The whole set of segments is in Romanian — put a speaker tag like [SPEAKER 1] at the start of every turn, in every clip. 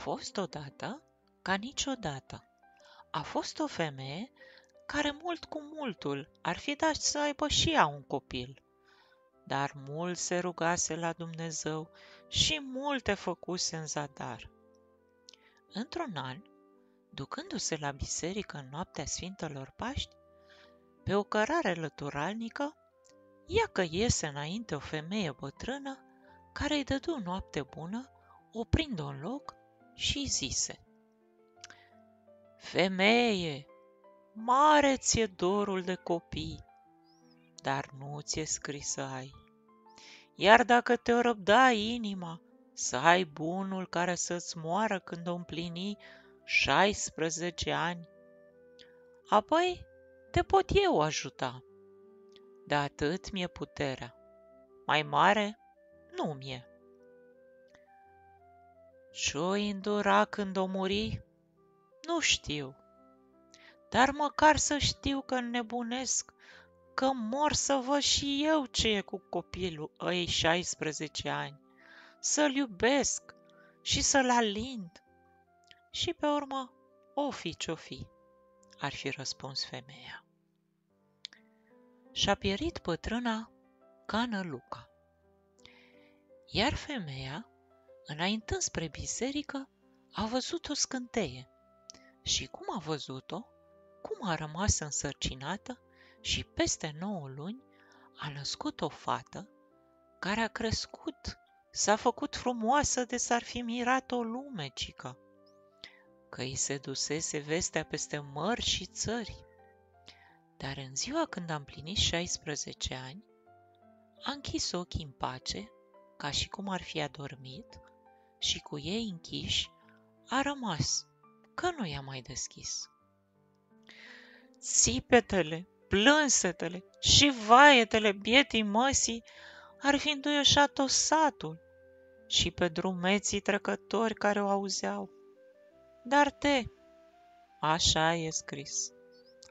[SPEAKER 1] fost odată ca niciodată. A fost o femeie care mult cu multul ar fi dat să aibă și ea un copil. Dar mult se rugase la Dumnezeu și multe făcuse în zadar. Într-un an, ducându-se la biserică în noaptea Sfintelor Paști, pe o cărare lăturalnică, ia că iese înainte o femeie bătrână care îi dădu noapte bună, oprind-o în loc și îi zise: Femeie, mare ți-e dorul de copii, dar nu ți-e scris să ai. Iar dacă te-o răbda inima să ai bunul care să-ți moară când o împlini 16 ani, apoi te pot eu ajuta. De atât mi-e puterea. Mai mare nu mi-e. Ce-o îndura când o muri? Nu știu. Dar măcar să știu că înnebunesc, că mor să văd și eu ce e cu copilul ăi 16 ani, să-l iubesc și să-l alind. Și pe urmă, o fi ce-o fi, ar fi răspuns femeia. Și-a pierit bătrâna ca năluca. Iar femeia, înaintând spre biserică, a văzut o scânteie. Și cum a văzut-o, cum a rămas însărcinată și peste 9 luni a născut o fată care a crescut, s-a făcut frumoasă de s-ar fi mirat o lume, cică, că îi se dusese vestea peste mări și țări. Dar în ziua când a împlinit 16 ani, a închis ochii în pace, ca și cum ar fi adormit, și cu ei închiși a rămas, că nu i-a mai deschis. Țipetele, plânsetele și vaietele bietii măsii ar fi înduioșat tot satul și pe drumeții trecători care o auzeau. Dar așa e scris,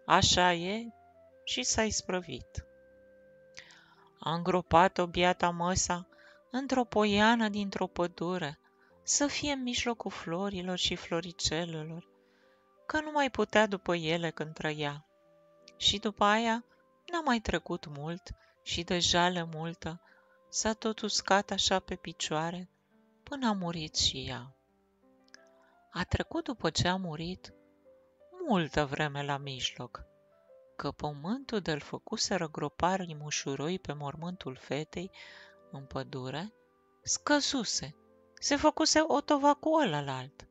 [SPEAKER 1] așa e și s-a isprăvit. A îngropat-o biata măsa într-o poiană dintr-o pădure, să fie în mijlocul florilor și floricelelor, că nu mai putea după ele când trăia. Și după aia n-a mai trecut mult și de jale multă s-a tot uscat așa pe picioare până a murit și ea. A trecut după ce a murit multă vreme la mijloc, că pământul de-l făcuseră groparii mușuroi pe mormântul fetei în pădure scăzuse, se făcuse otova cu ălălalt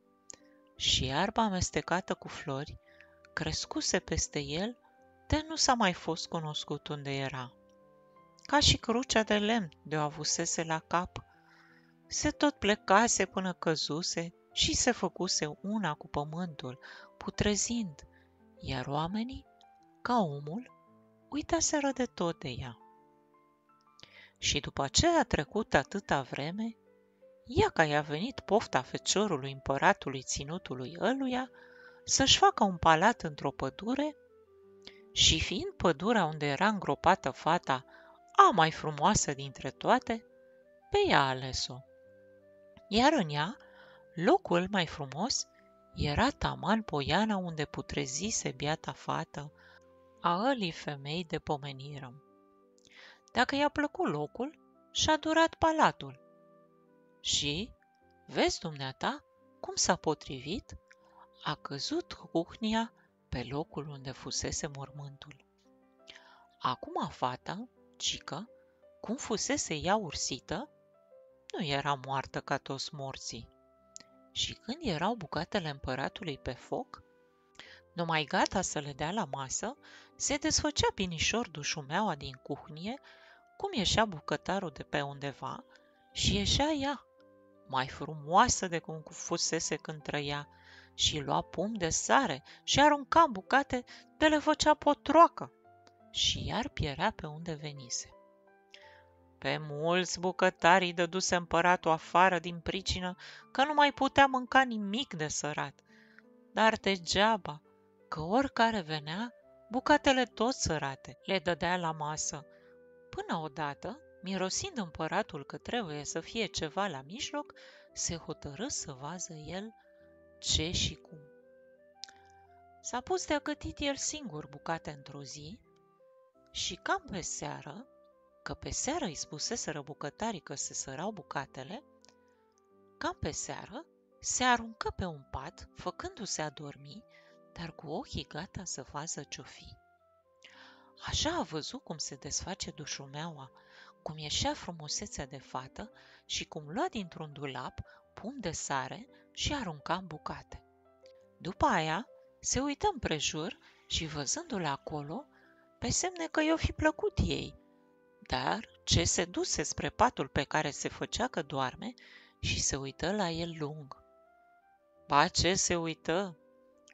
[SPEAKER 1] și iarba amestecată cu flori crescuse peste el de nu s-a mai fost cunoscut unde era. Ca și crucea de lemn de-o avusese la cap, se tot plecase până căzuse și se făcuse una cu pământul, putrezind, iar oamenii, ca omul, uitaseră de tot de ea. Și după ce a trecut atâta vreme, ia că i-a venit pofta feciorului împăratului ținutului ăluia să-și facă un palat într-o pădure și fiind pădurea unde era îngropată fata a mai frumoasă dintre toate, pe ea a ales-o. Iar în ea, locul mai frumos era taman poiana unde putrezise biata fată a ălii femei de pomeniră. Dacă i-a plăcut locul, și-a durat palatul. Și, vezi dumneata, cum s-a potrivit, a căzut cuhnia pe locul unde fusese mormântul. Acum fata, cică, cum fusese ea ursită, nu era moartă ca toți morții. Și când erau bucatele împăratului pe foc, numai gata să le dea la masă, se desfăcea binișor dușumeaua din cuhnie, cum ieșea bucătarul de pe undeva și ieșea ea, mai frumoasă de cum fusese când trăia, și lua pumn de sare și arunca bucate de le făcea potroacă și iar pierea pe unde venise. Pe mulți bucătari îi dăduse împăratul afară din pricină că nu mai putea mânca nimic de sărat, dar degeaba, că oricare venea, bucatele tot sărate le dădea la masă, până odată, mirosind împăratul că trebuie să fie ceva la mijloc, se hotărâ să vază el ce și cum. S-a pus de-a gătit el singur bucate într-o zi și cam pe seară, că pe seară îi spuseseră bucătarii că se sărau bucatele, cam pe seară se aruncă pe un pat, făcându-se a dormi, dar cu ochii gata să vadă ce-o fi. Așa a văzut cum se desface dușumeaua, cum ieșea frumusețea de fată și cum lua dintr-un dulap pum de sare și arunca în bucate. După aia se uită împrejur și văzându-l acolo, pe semne că i-o fi plăcut ei, dar ce se duse spre patul pe care se făcea că doarme și se uită la el lung. Ba ce se uită,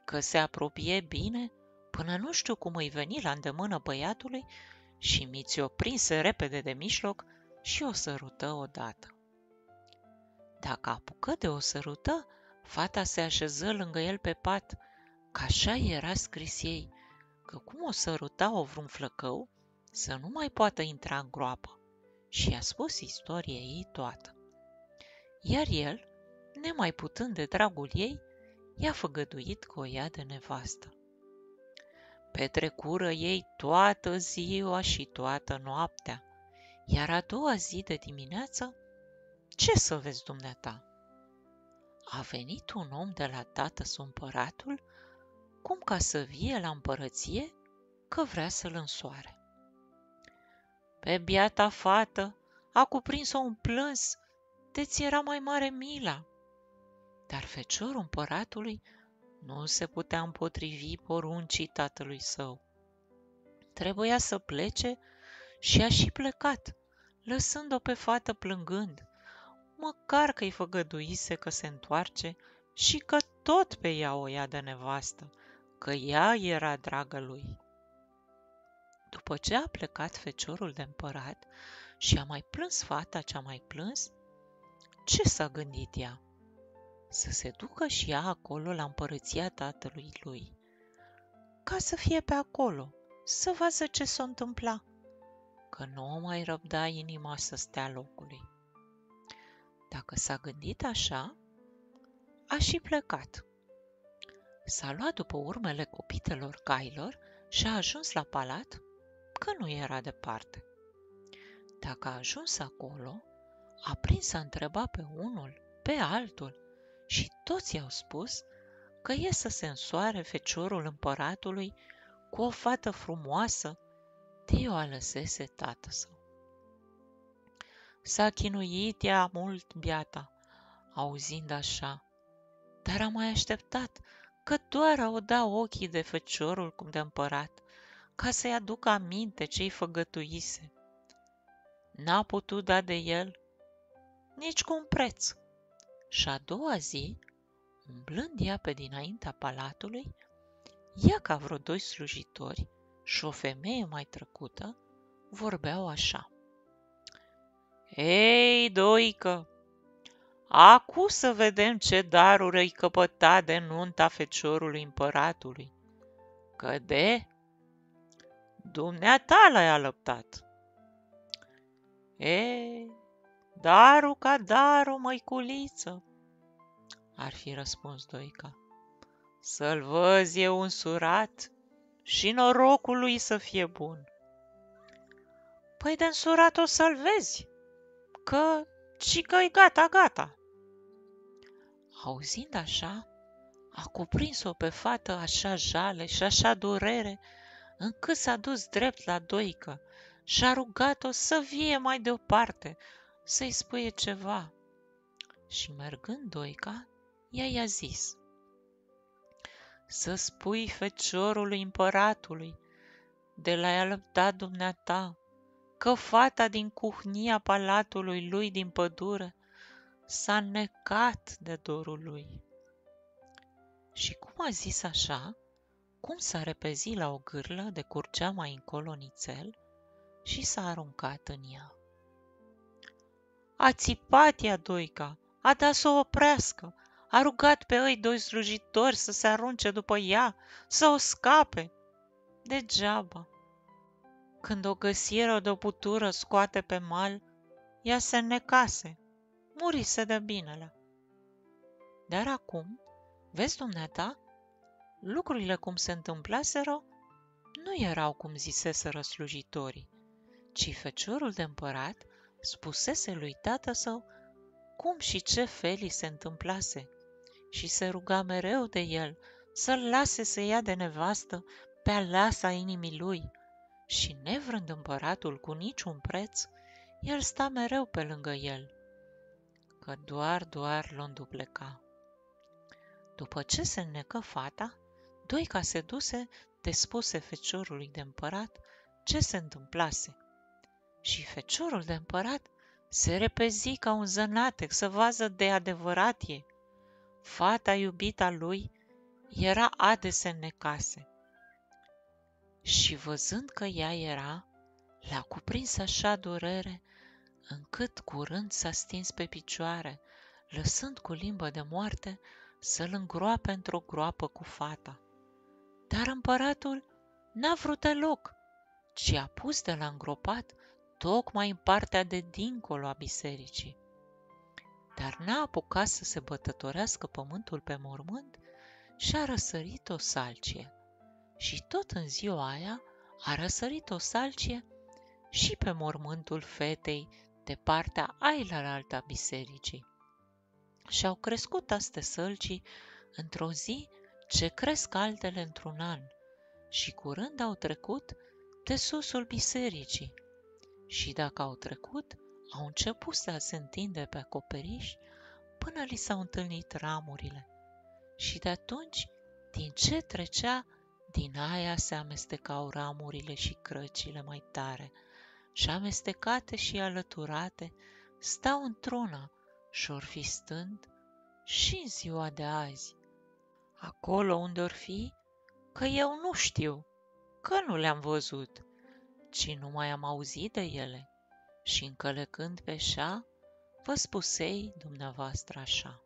[SPEAKER 1] că se apropie bine, până nu știu cum îi veni la îndemână băiatului și miți-o prinse repede de mijloc și o sărută odată. Dacă apucă de o sărută, fata se așeză lângă el pe pat, că așa era scris ei, că cum o săruta-o vreun flăcău, să nu mai poată intra în groapă, și i-a spus istoria ei toată. Iar el, nemai putând de dragul ei, i-a făgăduit că o ia de nevastă. Petrecură ei toată ziua și toată noaptea, iar a doua zi de dimineață, ce să vezi dumneata? A venit un om de la tată-s împăratul, cum ca să vie la împărăție, că vrea să-l însoare. Pe biata fată a cuprins-o un plâns, de-ți era mai mare mila. Dar feciorul împăratului nu se putea împotrivi poruncii tatălui său. Trebuia să plece și a și plecat, lăsând-o pe fată plângând, măcar că-i făgăduise că se întoarce și că tot pe ea o ia de nevastă, că ea era dragă lui. După ce a plecat feciorul de împărat și a mai plâns fata ce a mai plâns, ce s-a gândit ea? Să se ducă și ea acolo la împărăția tatălui lui, ca să fie pe acolo, să vadă ce s-o întâmpla, că nu o mai răbda inima să stea locului. Dacă s-a gândit așa, a și plecat. S-a luat după urmele copitelor cailor și a ajuns la palat, că nu era departe. Dacă a ajuns acolo, a prins să întreba pe unul, pe altul, și toți i-au spus că e să se însoare feciorul împăratului cu o fată frumoasă de o alăsese tată său. S-a chinuit ea mult biata, auzind așa, dar a mai așteptat că doar au da ochii de feciorul cum de împărat, ca să-i aducă aminte ce-i făgătuise. N-a putut da de el nici cu un preț. Și a doua zi, umblând ea pe dinaintea palatului, ea ca vreo doi slujitori și o femeie mai trecută vorbeau așa. Ei, doică, acu să vedem ce daruri îi căpăta de nunta feciorului împăratului, că de dumneata l-ai alăptat. Ei, darul ca darul, măiculiță, ar fi răspuns doica. Să-l văzi eu însurat și norocul lui să fie bun. Păi de însurat o să-l vezi, că și că-i gata. Auzind așa, a cuprins-o pe fată așa jale și așa durere, încât s-a dus drept la doică și a rugat-o să vie mai deoparte, să-i spuie ceva. Și mergând doica, ea i-a zis, să spui feciorului împăratului, de l-ai alăptat dumneata, că fata din cuhnia palatului lui din pădure s-a necat de dorul lui. Și cum a zis așa, cum s-a repezit la o gârlă de curgea mai încolo nițel și s-a aruncat în ea. A țipat ea doica, a dat să o oprească, a rugat pe ei doi slujitori să se arunce după ea, să o scape. Degeaba. Când o găsiră de-o putură scoate pe mal, ea se înnecase, murise de binele. Dar acum, Vezi, dumneata, lucrurile cum se întâmplaseră nu erau cum ziseseră slujitorii, ci feciorul de împărat spusese lui tată său cum și ce felii se întâmplase și se ruga mereu de el să-l lase să ia de nevastă pe aleasa inimii lui. Și nevrând împăratul cu niciun preț, el sta mereu pe lângă el, că doar l-o îndupleca. După ce se înnecă fata, Doica se duse de spuse feciorului de împărat ce se întâmplase. Și feciorul de împărat se repezi ca un zănatec să vadă de adevărat e. Fata iubita lui era ade se înnecase. Și văzând că ea era, l-a cuprins așa durere, încât curând s-a stins pe picioare, lăsând cu limbă de moarte să-l îngroape într-o groapă cu fata. Dar împăratul n-a vrut deloc, ci a pus de la îngropat tocmai în partea de dincolo a bisericii. Dar n-a apucat să se bătătorească pământul pe mormânt și a răsărit o salcie. Și tot în ziua aia a răsărit o salcie și pe mormântul fetei de partea ailalaltă a bisericii. Și au crescut aste sălcii într-o zi ce cresc altele într-un an și curând au trecut de susul bisericii. Și dacă au trecut, au început să se întinde pe acoperiș până li s-au întâlnit ramurile. Și de atunci, din ce trecea, din aia se amestecau ramurile și crăcile mai tare, și amestecate și alăturate stau într-una și-or fi stând și în ziua de azi. Acolo unde or fi, că eu nu știu, că nu le-am văzut, ci numai am auzit de ele și încălecând pe șa, vă spusei dumneavoastră așa.